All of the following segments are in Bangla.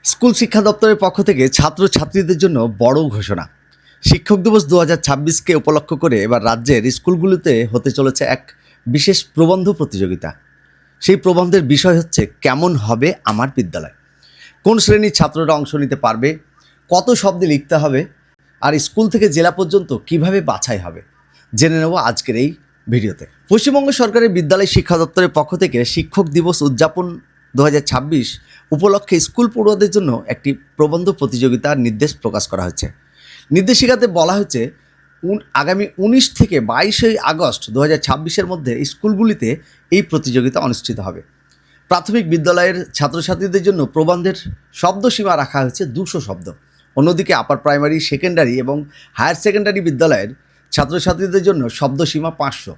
স্কুল শিক্ষা দপ্তরের পক্ষ থেকে ছাত্রছাত্রীদের জন্য বড় ঘোষণা। শিক্ষক দিবস 2026কে উপলক্ষ করে এবার রাজ্যের স্কুলগুলোতে হতে চলেছে এক বিশেষ প্রবন্ধ প্রতিযোগিতা। সেই প্রবন্ধের বিষয় হচ্ছে কেমন হবে আমার বিদ্যালয়, কোন শ্রেণীর ছাত্ররা অংশ নিতে পারবে, কত শব্দে লিখতে হবে, আর স্কুল থেকে জেলা পর্যন্ত কিভাবে বাছাই হবে, জেনে নেব আজকের এই ভিডিওতে। পশ্চিমবঙ্গ সরকারের বিদ্যালয় শিক্ষা দপ্তরের পক্ষ থেকে শিক্ষক দিবস উদযাপন 2026 উপলক্ষে স্কুল পড়ুয়াদের জন্য একটি প্রবন্ধ প্রতিযোগিতার নির্দেশ প্রকাশ করা হয়েছে। নির্দেশিকাতে বলা হয়েছে আগামী 19 থেকে 22 আগস্ট 2026-এর মধ্যে স্কুলগুলিতে এই প্রতিযোগিতা অনুষ্ঠিত হবে। প্রাথমিক বিদ্যালয়ের ছাত্রছাত্রীদের জন্য প্রবন্ধের শব্দসীমা রাখা হয়েছে 200 শব্দ। অন্যদিকে আপার প্রাইমারি, সেকেন্ডারি এবং হায়ার সেকেন্ডারি বিদ্যালয়ের ছাত্রছাত্রীদের জন্য শব্দসীমা 500।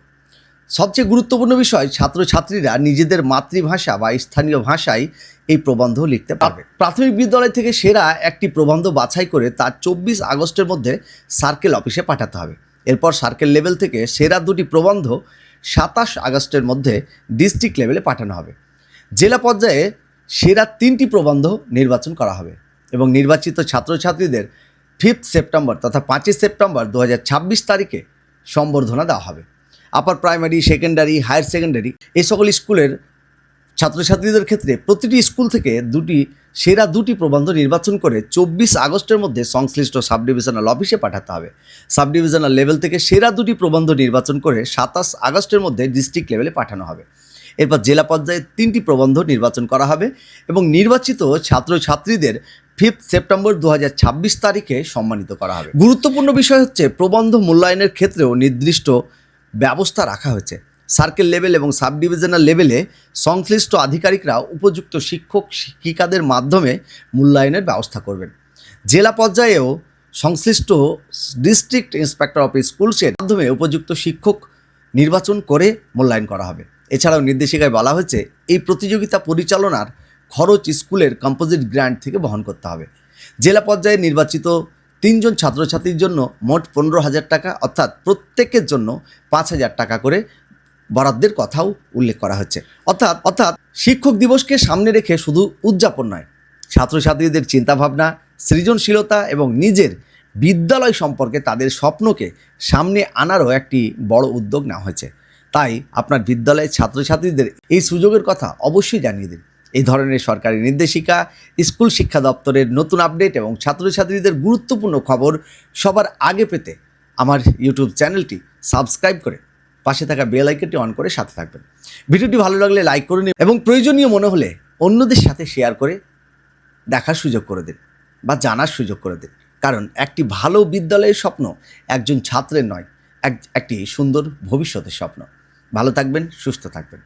সবচেয়ে গুরুত্বপূর্ণ বিষয়, ছাত্রছাত্রীরা নিজেদের মাতৃভাষা বা স্থানীয় ভাষায় এই প্রবন্ধ লিখতে পারবে। প্রাথমিক বিদ্যালয় থেকে সেরা একটি প্রবন্ধ বাছাই করে তা 24 আগস্টের মধ্যে সার্কেল অফিসে পাঠাতে হবে। এরপর সার্কেল লেভেল থেকে সেরা দুটি প্রবন্ধ 27 আগস্টের মধ্যে ডিস্ট্রিক্ট লেভেলে পাঠানো হবে। জেলা পর্যায়ে সেরা 3টি প্রবন্ধ নির্বাচন করা হবে এবং নির্বাচিত ছাত্রছাত্রীদের 5 সেপ্টেম্বর তথা 5 সেপ্টেম্বর 2026 তারিখে সম্বর্ধনা দেওয়া হবে। Upper primary, secondary, higher secondary এই সকল স্কুলের ছাত্রছাত্রীদের ক্ষেত্রে প্রতিটি স্কুল থেকে সেরা দুটি প্রবন্ধ নির্বাচন করে 24 আগস্টের মধ্যে সংশ্লিষ্ট সাব ডিভিশনাল অফিসে পাঠাতে হবে। সাব ডিভিশনাল লেভেল থেকে সেরা দুটি প্রবন্ধ নির্বাচন করে 27 আগস্টের মধ্যে ডিস্ট্রিক্ট লেভেলে পাঠানো হবে। এরপর জেলা পর্যায়ে 3টি প্রবন্ধ নির্বাচন করা হবে এবং নির্বাচিত ছাত্রছাত্রীদের 5 সেপ্টেম্বর 2026 তারিখে সম্মানিত করা হবে। গুরুত্বপূর্ণ বিষয় হচ্ছে প্রবন্ধ মূল্যায়নের ক্ষেত্রেও নির্দিষ্ট ব্যবস্থা রাখা হয়েছে। সার্কেল লেভেল এবং সাব ডিভিশনাল লেভেলে সংশ্লিষ্ট আধিকারিকরা উপযুক্ত শিক্ষক শিক্ষিকাদের মাধ্যমে মূল্যায়নের ব্যবস্থা করবেন। জেলা পর্যায়েও সংশ্লিষ্ট ডিস্ট্রিক্ট ইন্সপেক্টর অফ স্কুলসের মাধ্যমে উপযুক্ত শিক্ষক নির্বাচন করে মূল্যায়ন করা হবে। এছাড়াও নির্দেশিকায় বলা হয়েছে এই প্রতিযোগিতা পরিচালনার খরচ স্কুলের কম্পোজিট গ্র্যান্ট থেকে বহন করতে হবে। জেলা পর্যায়ে নির্বাচিত 3 জন ছাত্রছাত্রীর জন্য মোট 15,000 টাকা অর্থাৎ প্রত্যেকের জন্য 5,000 টাকা করে বরাদ্দের কথাও উল্লেখ করা হচ্ছে। অর্থাৎ শিক্ষক দিবসকে সামনে রেখে শুধু উদযাপন নয়, ছাত্রছাত্রীদের চিন্তাভাবনা, সৃজনশীলতা এবং নিজের বিদ্যালয় সম্পর্কে তাদের স্বপ্নকে সামনে আনারও একটি বড় উদ্যোগ নেওয়া হয়েছে। তাই আপনার বিদ্যালয়ের ছাত্রছাত্রীদের এই সুযোগের কথা অবশ্যই জানিয়ে দিন। এই ধরনের সরকারি নির্দেশিকা, স্কুল শিক্ষা দপ্তরের নতুন আপডেট এবং ছাত্রছাত্রীদের গুরুত্বপূর্ণ খবর সবার আগে পেতে আমার ইউটিউব চ্যানেলটি সাবস্ক্রাইব করে পাশে থাকা বেল আইকনটি অন করে সাথে থাকবেন। ভিডিওটি ভালো লাগলে লাইক করে নিন এবং প্রয়োজনীয় মনে হলে অন্যদের সাথে শেয়ার করে দেখার সুযোগ করে দিন বা জানার সুযোগ করে দিন। কারণ একটি ভালো বিদ্যালয়ের স্বপ্ন একজন ছাত্রের নয়, একটি সুন্দর ভবিষ্যতের স্বপ্ন। ভালো থাকবেন, সুস্থ থাকবেন।